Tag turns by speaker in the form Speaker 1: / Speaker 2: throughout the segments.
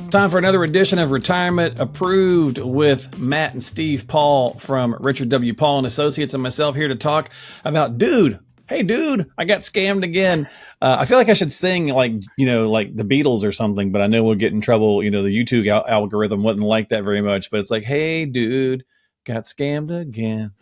Speaker 1: It's time for another edition of Retirement Approved with Matt and Steve Paul from Richard W. Paul and Associates, and myself here to talk about Hey, dude, I got scammed again. I feel like I should sing like the Beatles or something, but I know we'll get in trouble. The YouTube algorithm wouldn't like that very much, but it's like, hey, dude, got scammed again.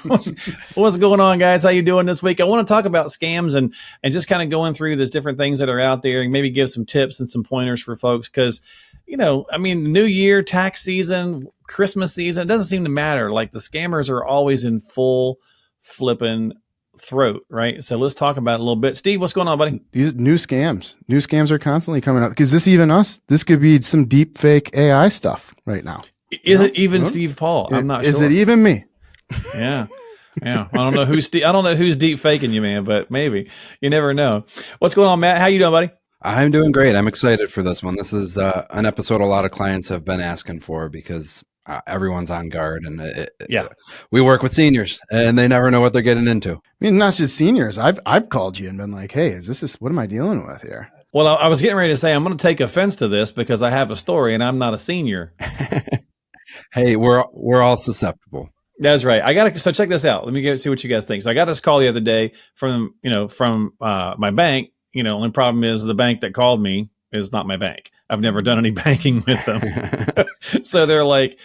Speaker 1: What's going on, guys? How you doing this week? I want to talk about scams and just kind of going through these different things that are out there and maybe give some tips and some pointers for folks. Cause New Year, tax season, Christmas season, it doesn't seem to matter. Like the scammers are always in full flipping throat, right? So let's talk about it a little bit. Steve, what's going on, buddy?
Speaker 2: These new scams are constantly coming out. Is this even us? This could be some deep fake AI stuff right now.
Speaker 1: Is it even Steve Paul? I'm not sure.
Speaker 2: Is it even me?
Speaker 1: Yeah. I don't know who's deep faking you, man, but maybe. You never know. What's going on, Matt? How you doing, buddy?
Speaker 3: I'm doing great. I'm excited for this one. This is an episode a lot of clients have been asking for because everyone's on guard, and we work with seniors, and they never know what they're getting into.
Speaker 2: I mean, not just seniors. I've called you and been like, "Hey, what am I dealing with here?"
Speaker 1: Well, I was getting ready to say I'm going to take offense to this because I have a story, and I'm not a senior.
Speaker 3: Hey, we're all susceptible.
Speaker 1: That's right. So check this out. Let me see what you guys think. So I got this call the other day from my bank. Only problem is the bank that called me is not my bank. I've never done any banking with them. So they're like,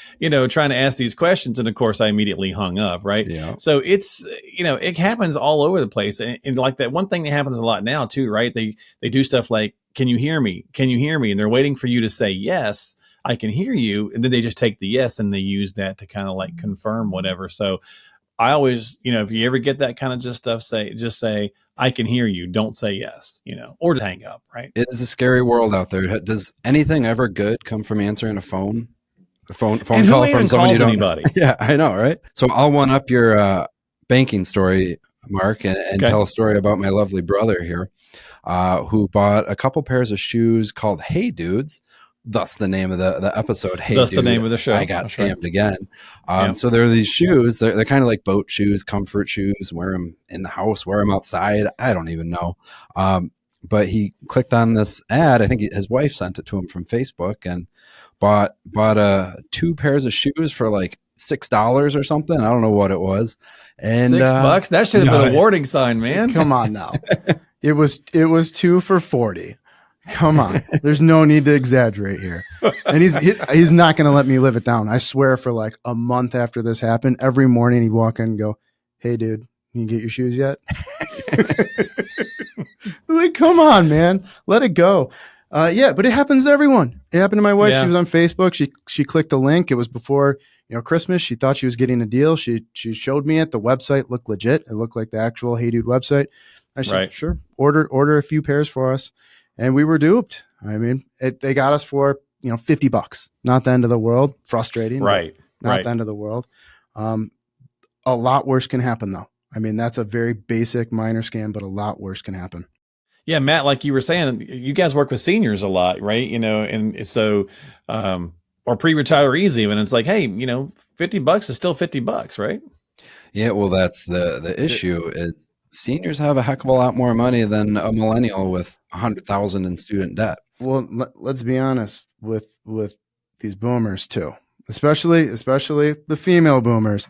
Speaker 1: trying to ask these questions. And of course I immediately hung up. Right.
Speaker 3: Yeah.
Speaker 1: So it's, it happens all over the place. And like that one thing that happens a lot now too, right? They do stuff like, can you hear me? Can you hear me? And they're waiting for you to say, yes, I can hear you. And then they just take the yes and they use that to kind of like confirm whatever. So I always, if you ever get that kind of just stuff, just say, I can hear you. Don't say yes, or just hang up. Right.
Speaker 3: It is a scary world out there. Does anything ever good come from answering a phone call from someone you don't
Speaker 1: anybody?
Speaker 3: Yeah, I know. Right. So I'll one up your banking story, Mark, and tell a story about my lovely brother here, who bought a couple pairs of shoes called Hey Dudes. Thus the name of the episode. Hey,
Speaker 1: thus
Speaker 3: dude,
Speaker 1: the name of the show.
Speaker 3: I got scammed again. So there are these shoes. They're kind of like boat shoes, comfort shoes. Wear them in the house. Wear them outside. I don't even know. But he clicked on this ad. I think his wife sent it to him from Facebook and bought 2 pairs of shoes for like $6 or something. I don't know what it was. And
Speaker 1: $6? That should have been a warning sign, man.
Speaker 2: Come on now. It was 2 for $40. Come on. There's no need to exaggerate here. And he's not going to let me live it down. I swear for like a month after this happened, every morning he'd walk in and go, "Hey dude, can you get your shoes yet?" Like, come on, man. Let it go. Yeah, but it happens to everyone. It happened to my wife. Yeah. She was on Facebook. She clicked a link. It was before, Christmas. She thought she was getting a deal. She showed me it. The website looked legit. It looked like the actual Hey Dude website. I said, Sure. Order a few pairs for us. And we were duped. I mean, they got us for, $50. Not the end of the world. Frustrating.
Speaker 1: Right.
Speaker 2: Not the end of the world. A lot worse can happen, though. I mean, that's a very basic minor scam, but a lot worse can happen.
Speaker 1: Yeah, Matt, like you were saying, you guys work with seniors a lot, right? And so, or pre-retirees even. It's like, hey, $50 is still $50, right?
Speaker 3: Yeah, well, that's the issue is seniors have a heck of a lot more money than a millennial with $100,000 in student debt.
Speaker 2: Well, let's be honest with these boomers too, especially the female boomers.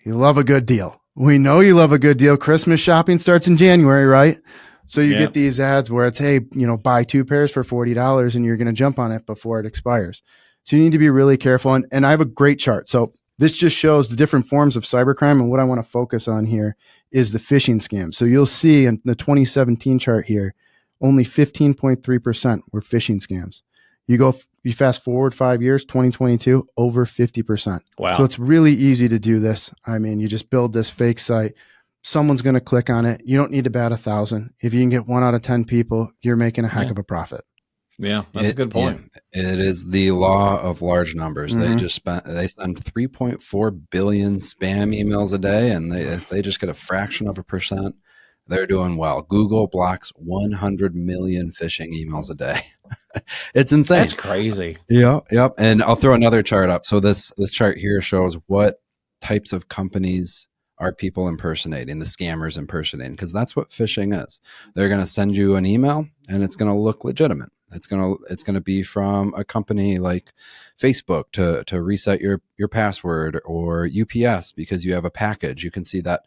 Speaker 2: You love a good deal. We know you love a good deal. Christmas shopping starts in January, right? So you get these ads where it's, hey, buy 2 pairs for $40 and you're going to jump on it before it expires. So you need to be really careful. And I have a great chart. So this just shows the different forms of cybercrime. And what I want to focus on here is the phishing scam. So you'll see in the 2017 chart here, only 15.3% were phishing scams. You fast forward 5 years, 2022, over 50%.
Speaker 1: Wow.
Speaker 2: So it's really easy to do this. I mean, you just build this fake site. Someone's going to click on it. You don't need to bat 1,000. If you can get 1 out of 10 people, you're making a heck of a profit.
Speaker 1: Yeah, that's a good point.
Speaker 3: Yeah, it is the law of large numbers. Mm-hmm. They send 3.4 billion spam emails a day, and if they just get a fraction of a percent, they're doing well. Google blocks 100 million phishing emails a day. It's insane.
Speaker 1: That's crazy.
Speaker 3: Yeah, yep. And I'll throw another chart up. So this chart here shows what types of companies are people impersonating, the scammers impersonating, because that's what phishing is. They're going to send you an email and it's going to look legitimate. It's gonna be from a company like Facebook to reset your password, or UPS because you have a package. You can see that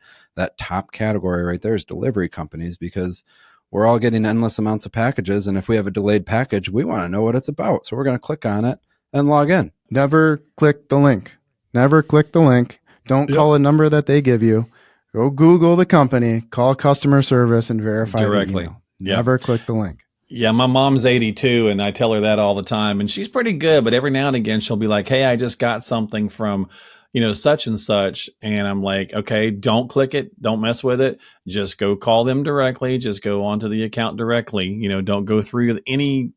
Speaker 3: top category right there is delivery companies, because we're all getting endless amounts of packages, and if we have a delayed package, we want to know what it's about. So we're going to click on it and log in.
Speaker 2: Never click the link. Never click the link. Don't call a number that they give you. Go Google the company, call customer service, and verify
Speaker 1: Directly.
Speaker 2: the email. Never click the link.
Speaker 1: Yeah, my mom's 82, and I tell her that all the time, and she's pretty good. But every now and again, she'll be like, "Hey, I just got something from, such and such," and I'm like, "Okay, don't click it, don't mess with it. Just go call them directly. Just go onto the account directly. Don't go through any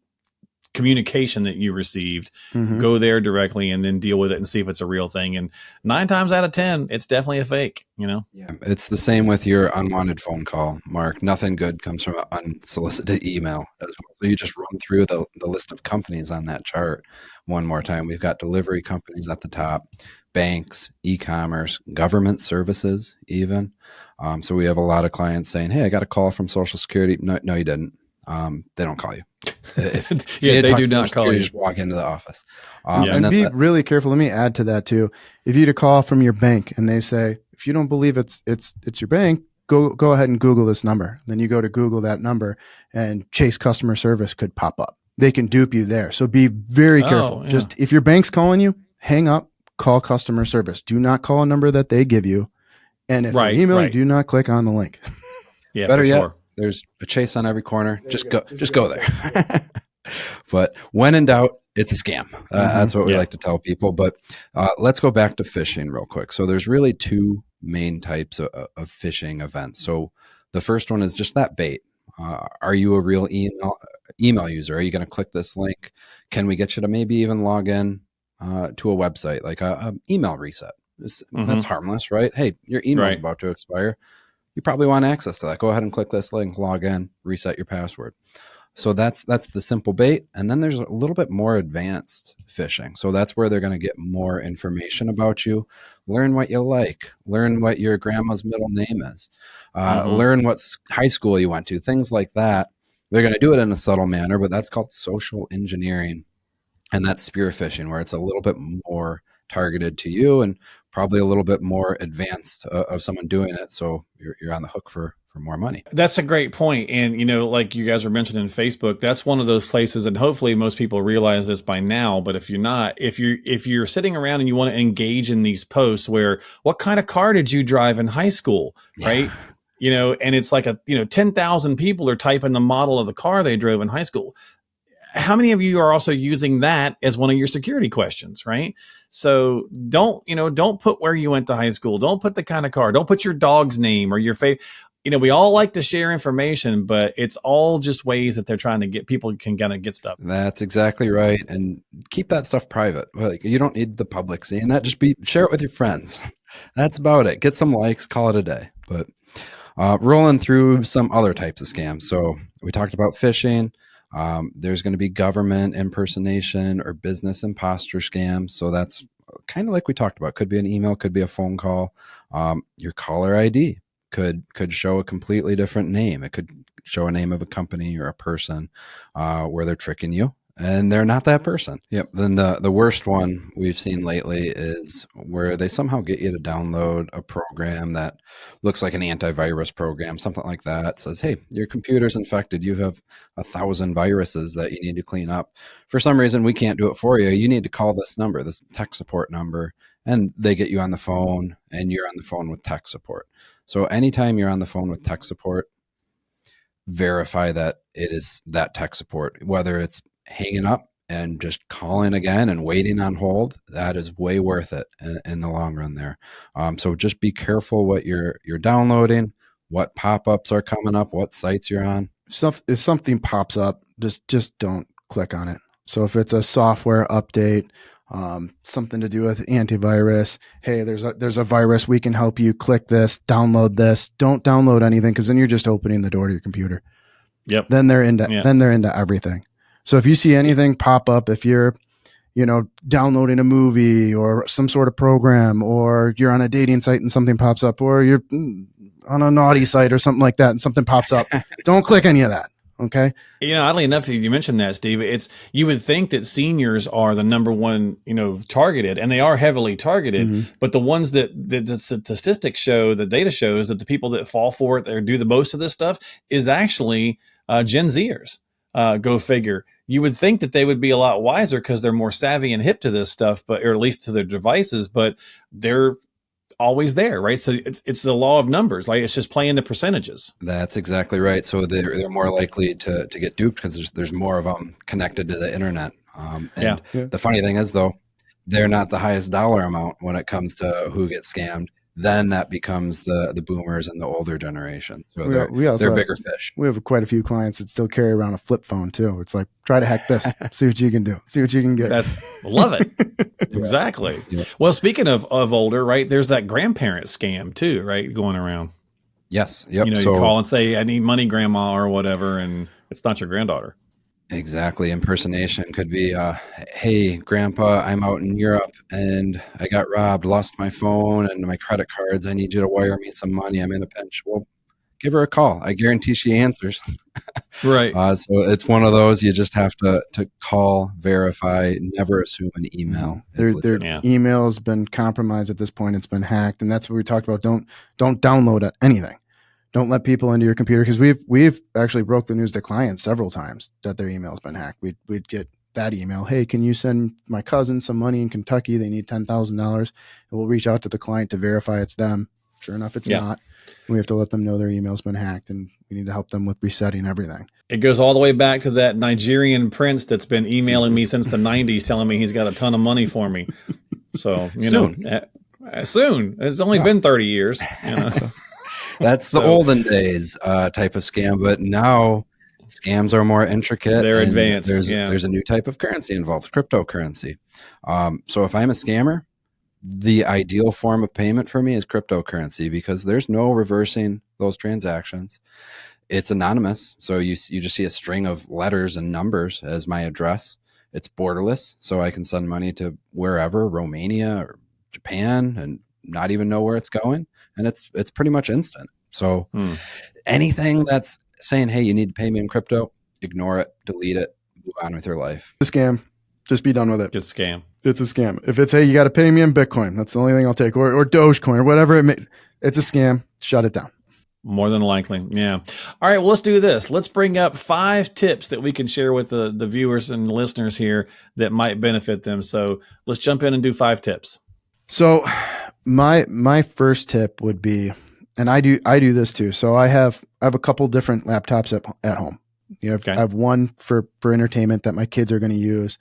Speaker 1: communication that you received. Go there directly and then deal with it and see if it's a real thing." And 9 times out of 10, it's definitely a fake.
Speaker 3: Yeah, it's the same with your unwanted phone call, Mark. Nothing good comes from an unsolicited email as well. So you just run through the list of companies on that chart one more time. We've got delivery companies at the top, banks, e-commerce, government services even. So we have a lot of clients saying, "Hey, I got a call from Social Security." No, you didn't. They don't call you.
Speaker 1: They do not call you.
Speaker 3: Just walk into the office.
Speaker 2: And be really careful. Let me add to that too. If you get a call from your bank and they say, if you don't believe it's your bank, go ahead and Google this number. Then you go to Google that number, and Chase customer service could pop up. They can dupe you there. So be very careful.
Speaker 1: Yeah.
Speaker 2: Just if your bank's calling you, hang up, call customer service. Do not call a number that they give you. And if they email you, do not click on the link.
Speaker 1: Yeah,
Speaker 3: better yet,
Speaker 1: sure.
Speaker 3: There's a Chase on every corner. Just go there. But when in doubt, it's a scam. That's what we like to tell people. But let's go back to phishing real quick. So there's really 2 main types of phishing events. So the first one is just that bait. Are you a real email user? Are you going to click this link? Can we get you to maybe even log in to a website, like a email reset? That's harmless, right? Hey, your email is about to expire. You probably want access to that. Go ahead and click this link, log in, reset your password. So that's the simple bait. And then there's a little bit more advanced phishing. So that's where they're going to get more information about you, learn what you like, learn what your grandma's middle name is, learn what high school you went to, things like that. They're going to do it in a subtle manner, but that's called social engineering. And that's spear phishing, where it's a little bit more targeted to you and probably a little bit more advanced of someone doing it. So you're on the hook for more money.
Speaker 1: That's a great point. And, like you guys were mentioning Facebook, that's one of those places, and hopefully most people realize this by now. But if you're not, if you're sitting around and you want to engage in these posts where, what kind of car did you drive in high school? Right. And it's like 10,000 people are typing the model of the car they drove in high school. How many of you are also using that as one of your security questions, right? So don't put where you went to high school. Don't put the kind of car. Don't put your dog's name or your favorite. We all like to share information, but it's all just ways that they're trying to get people can kind of get stuff.
Speaker 3: That's exactly right. And keep that stuff private. Like, you don't need the public seeing that. Just share it with your friends. That's about it. Get some likes, call it a day. But rolling through some other types of scams. So we talked about phishing. There's going to be government impersonation or business imposter scams. So that's kind of like we talked about. Could be an email, could be a phone call. Your caller ID could show a completely different name. It could show a name of a company or a person where they're tricking you, and they're not that person. Yep. Then the worst one we've seen lately is where they somehow get you to download a program that looks like an antivirus program, something like that. It says, "Hey, your computer's infected. You have 1,000 viruses that you need to clean up. For some reason, we can't do it for you. You need to call this number, this tech support number." And they get you on the phone, and you're on the phone with tech support. So anytime you're on the phone with tech support, verify that it is that tech support, whether it's hanging up and just calling again and waiting on hold. That is way worth it in the long run there. So just be careful what you're downloading, what pop-ups are coming up, what sites you're on.
Speaker 2: If something pops up, just don't click on it. So if it's a software update, something to do with antivirus, hey, there's a virus, we can help you, click this, download this. Don't download anything, because then you're just opening the door to your computer.
Speaker 1: Yep.
Speaker 2: Then they're into everything. So if you see anything pop up, if you're downloading a movie or some sort of program, or you're on a dating site and something pops up, or you're on a naughty site or something like that and something pops up, don't click any of that. Okay.
Speaker 1: Oddly enough, you mentioned that, Steve. You would think that seniors are the number one, targeted, and they are heavily targeted.
Speaker 2: Mm-hmm.
Speaker 1: But the ones that the statistics show, the data shows that the people that fall for it or do the most of this stuff is actually Gen Zers. Go figure. You would think that they would be a lot wiser because they're more savvy and hip to this stuff, or at least to their devices. But they're always there, right? So it's the law of numbers. Like, it's just playing the percentages.
Speaker 3: That's exactly right. So they're more likely to get duped because there's more of them connected to the internet. And the funny thing is, though, they're not the highest dollar amount when it comes to who gets scammed. Then that becomes the boomers and the older generation. So they're bigger fish.
Speaker 2: We have quite a few clients that still carry around a flip phone too. It's like, try to hack this, see what you can do, see what you can get.
Speaker 1: Love it. Exactly. Yeah. Well, speaking of older, right, there's that grandparent scam too, right, going around.
Speaker 3: Yes. Yep.
Speaker 1: You call and say, I need money, grandma, or whatever, and it's not your granddaughter.
Speaker 3: Exactly. Impersonation could be, hey, grandpa, I'm out in Europe and I got robbed, lost my phone and my credit cards. I need you to wire me some money. I'm in a pinch. Well, give her a call. I guarantee she answers.
Speaker 1: Right.
Speaker 3: So it's one of those, you just have to call, verify, never assume an email.
Speaker 2: Their email has been compromised at this point. It's been hacked. And that's what we talked about. Don't download anything. Don't let people into your computer, because we've actually broke the news to clients several times that their email's been hacked. We'd get that email. Hey, can you send my cousin some money in Kentucky? They need $10,000. And we'll reach out to the client to verify it's them. Sure enough, it's not. We have to let them know their email's been hacked, and we need to help them with resetting everything.
Speaker 1: It goes all the way back to that Nigerian prince that's been emailing me since the 90s telling me he's got a ton of money for me. So, soon. It's only been 30 years.
Speaker 3: That's the olden days type of scam, but now scams are more intricate.
Speaker 1: They're advanced.
Speaker 3: There's a new type of currency involved, cryptocurrency. So if I'm a scammer, the ideal form of payment for me is cryptocurrency, because there's no reversing those transactions. It's anonymous. So you just see a string of letters and numbers as my address. It's borderless. So I can send money to wherever, Romania or Japan, and not even know where it's going. And it's pretty much instant. So anything that's saying, hey, you need to pay me in crypto, ignore it, delete it, move on with your life.
Speaker 2: It's a scam. Just be done with it.
Speaker 1: It's a scam.
Speaker 2: It's a scam. If it's, hey, you got to pay me in Bitcoin, that's the only thing I'll take, or Dogecoin or whatever it's a scam. Shut it down.
Speaker 1: More than likely. Yeah. All right. Well, let's do this. Let's bring up 5 tips that we can share with the viewers and listeners here that might benefit them. So let's jump in and do 5 tips.
Speaker 2: So my first tip would be, and I do this too. So I have a couple different laptops at home. I have one for entertainment that my kids are going to use.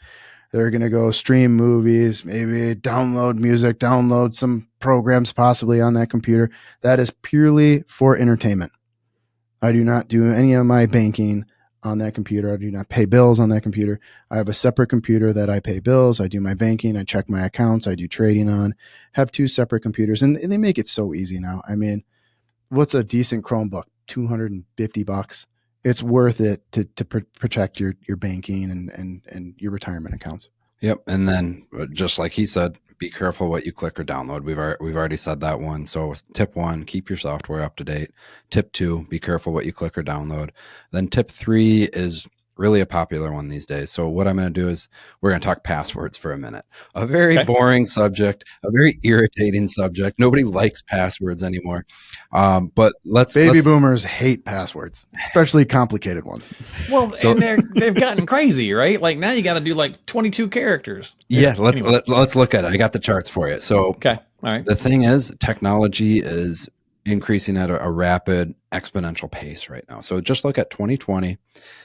Speaker 2: They're going to go stream movies, maybe download music, download some programs possibly on that computer. That is purely for entertainment. I do not do any of my banking on that computer. I do not pay bills on that computer. I have a separate computer that I pay bills. I do my banking. I check my accounts. I do trading on. Have 2 separate computers, and they make it so easy now. I mean, what's a decent Chromebook? $250. It's worth it to protect your banking and your retirement accounts.
Speaker 3: Yep. And then just like he said, be careful what you click or download. We've already said that one. So tip 1, keep your software up to date. Tip 2, be careful what you click or download. Then tip 3 is really a popular one these days. So what I'm going to do is we're going to talk passwords for a minute. A very boring subject, a very irritating subject. Nobody likes passwords anymore. But
Speaker 2: Baby boomers hate passwords, especially complicated ones.
Speaker 1: Well, and they've gotten crazy, right? Like now you got to do like 22 characters.
Speaker 3: Yeah, let's look at it. I got the charts for you. So
Speaker 1: all right.
Speaker 3: The thing is, technology is increasing at a rapid exponential pace right now. So just look at 2020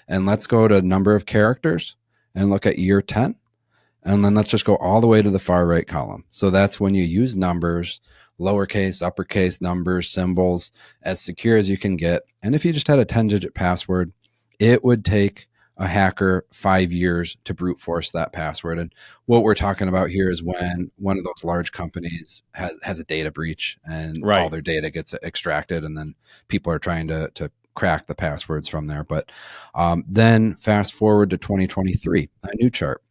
Speaker 3: and let's go to number of characters and look at year 10. And then let's just go all the way to the far right column. So that's when you use numbers, lowercase, uppercase numbers, symbols, as secure as you can get. And if you just had a 10-digit password, it would take a hacker 5 years to brute force that password. And what we're talking about here is when one of those large companies has a data breach and all their data gets extracted, and then people are trying to crack the passwords from there. But then fast forward to 2023, a new chart.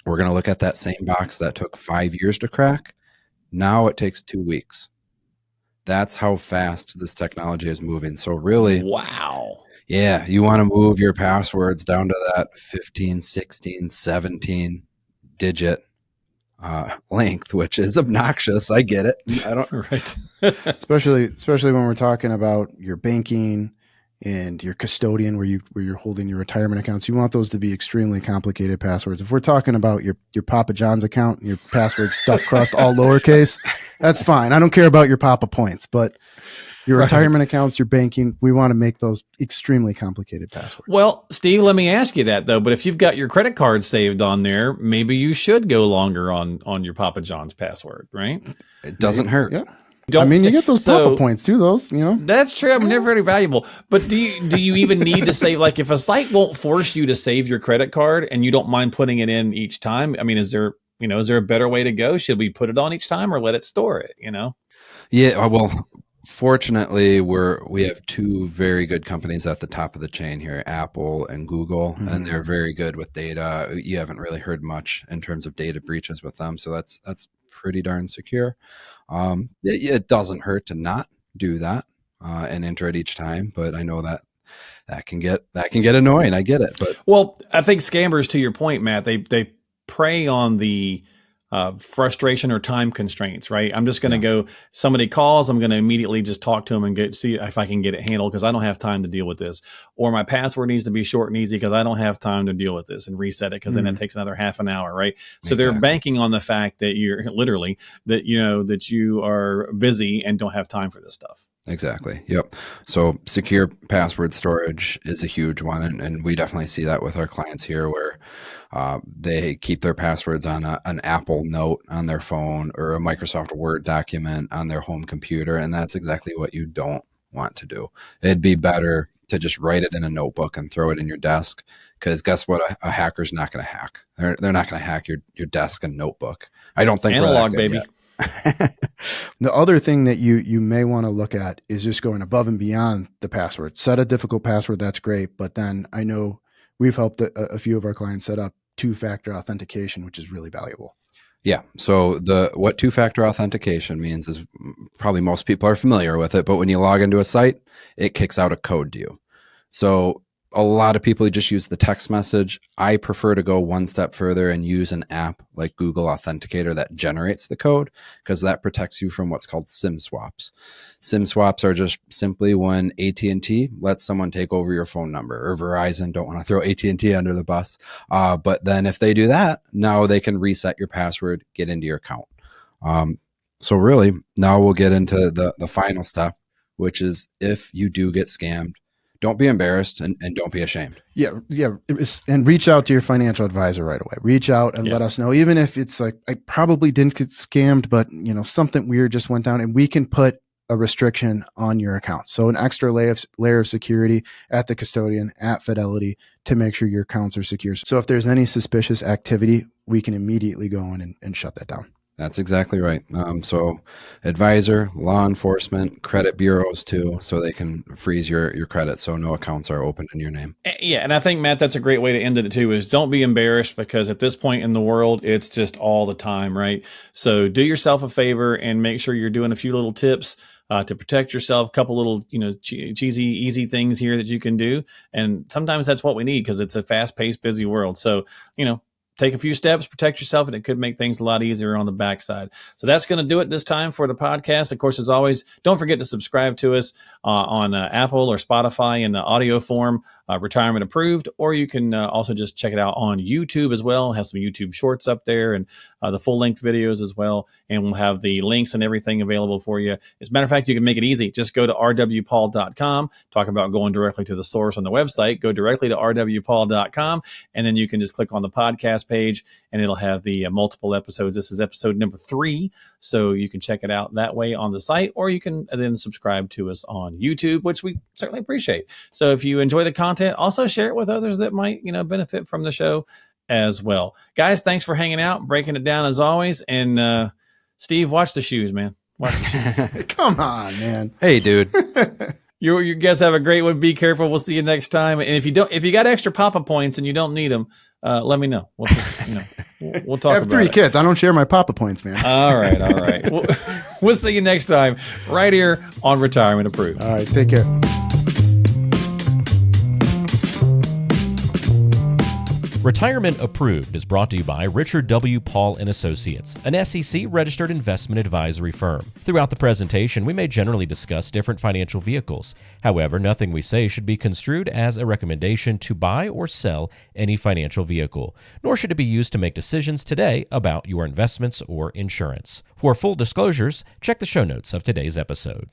Speaker 3: We're going to look at that same box that took 5 years to crack. Now it takes 2 weeks. That's how fast this technology is moving. So really,
Speaker 1: wow.
Speaker 3: Yeah, you want to move your passwords down to that 15, 16, 17 digit length, which is obnoxious. I get it. I don't.
Speaker 1: Right.
Speaker 2: especially when we're talking about your banking and your custodian where you're holding your retirement accounts. You want those to be extremely complicated passwords. If we're talking about your Papa John's account and your password stuffed crust all lowercase, that's fine. I don't care about your Papa points, but your retirement accounts, your banking, we want to make those extremely complicated passwords.
Speaker 1: Well, Steve, let me ask you that though. But if you've got your credit card saved on there, maybe you should go longer on your Papa John's password, right?
Speaker 3: It doesn't hurt.
Speaker 2: Yeah. You get those Papa points too,
Speaker 1: That's true. I mean, they're very valuable. But do you even need to save, like if a site won't force you to save your credit card and you don't mind putting it in each time? I mean, is there a better way to go? Should we put it on each time or let it store it,
Speaker 3: Yeah, well, fortunately, we have two very good companies at the top of the chain here, Apple and Google, and they're very good with data. You haven't really heard much in terms of data breaches with them, so that's pretty darn secure. It doesn't hurt to not do that and enter it each time, but I know that can get annoying. I get it, but
Speaker 1: well, I think scammers, to your point, Matt, they prey on the frustration or time constraints, right? I'm just going to go, somebody calls, I'm going to immediately just talk to them and see if I can get it handled because I don't have time to deal with this. Or my password needs to be short and easy because I don't have time to deal with this and reset it because then it takes another half an hour, right? So they're banking on the fact that you're literally, that you are busy and don't have time for this stuff.
Speaker 3: Exactly. Yep. So secure password storage is a huge one. And we definitely see that with our clients here where they keep their passwords on an Apple Note on their phone or a Microsoft Word document on their home computer. And that's exactly what you don't want to do. It'd be better to just write it in a notebook and throw it in your desk because guess what? A hacker's not going to hack. They're not going to hack your desk and notebook. I don't think
Speaker 1: analog, baby.
Speaker 3: Yet.
Speaker 2: The other thing that you may want to look at is just going above and beyond the password. Set a difficult password. That's great. But then I know we've helped a few of our clients set up two-factor authentication, which is really valuable.
Speaker 3: Yeah. So what two-factor authentication means is probably most people are familiar with it, but when you log into a site, it kicks out a code to you. So a lot of people just use the text message. I prefer to go one step further and use an app like Google Authenticator that generates the code because that protects you from what's called SIM swaps. SIM swaps are just simply when AT&T lets someone take over your phone number, or Verizon. Don't want to throw AT&T under the bus. But then if they do that, now they can reset your password, get into your account. So really, now we'll get into the final step, which is if you do get scammed, don't be embarrassed and don't be ashamed.
Speaker 2: Yeah. And reach out to your financial advisor right away. Reach out and let us know, even if it's like, I probably didn't get scammed, but something weird just went down and we can put a restriction on your account. So an extra layer of security at the custodian, at Fidelity, to make sure your accounts are secure. So if there's any suspicious activity, we can immediately go in and shut that down.
Speaker 3: That's exactly right. So advisor, law enforcement, credit bureaus too, so they can freeze your credit so no accounts are open in your name.
Speaker 1: Yeah, and I think, Matt, that's a great way to end it too, is don't be embarrassed because at this point in the world, it's just all the time, right? So do yourself a favor and make sure you're doing a few little tips to protect yourself, a couple little, cheesy, easy things here that you can do. And sometimes that's what we need because it's a fast-paced, busy world. So, take a few steps, protect yourself, and it could make things a lot easier on the backside. So that's going to do it this time for the podcast. Of course, as always, don't forget to subscribe to us on Apple or Spotify in the audio form, Retirement Approved, or you can also just check it out on YouTube as well. Have some YouTube shorts up there and the full-length videos as well, and we'll have the links and everything available for you. As a matter of fact, you can make it easy. Just go to rwpaul.com, talk about going directly to the source on the website, go directly to rwpaul.com, and then you can just click on the podcast page, and it'll have the multiple episodes. This is episode number 3, so you can check it out that way on the site, or you can then subscribe to us on YouTube, which we certainly appreciate. So if you enjoy the content, also share it with others that might, benefit from the show as well. Guys, thanks for hanging out, breaking it down as always. And Steve, watch the shoes, man. Watch the shoes.
Speaker 2: Come on, man.
Speaker 3: Hey, dude.
Speaker 1: You guys have a great one. Be careful. We'll see you next time. And if you got extra Papa points and you don't need them, let me know. We'll just, we'll talk about it.
Speaker 2: I have 3 kids. I don't share my Papa points, man.
Speaker 1: All right. We'll see you next time right here on Retirement Approved.
Speaker 2: All right. Take care.
Speaker 4: Retirement Approved is brought to you by Richard W. Paul & Associates, an SEC-registered investment advisory firm. Throughout the presentation, we may generally discuss different financial vehicles. However, nothing we say should be construed as a recommendation to buy or sell any financial vehicle, nor should it be used to make decisions today about your investments or insurance. For full disclosures, check the show notes of today's episode.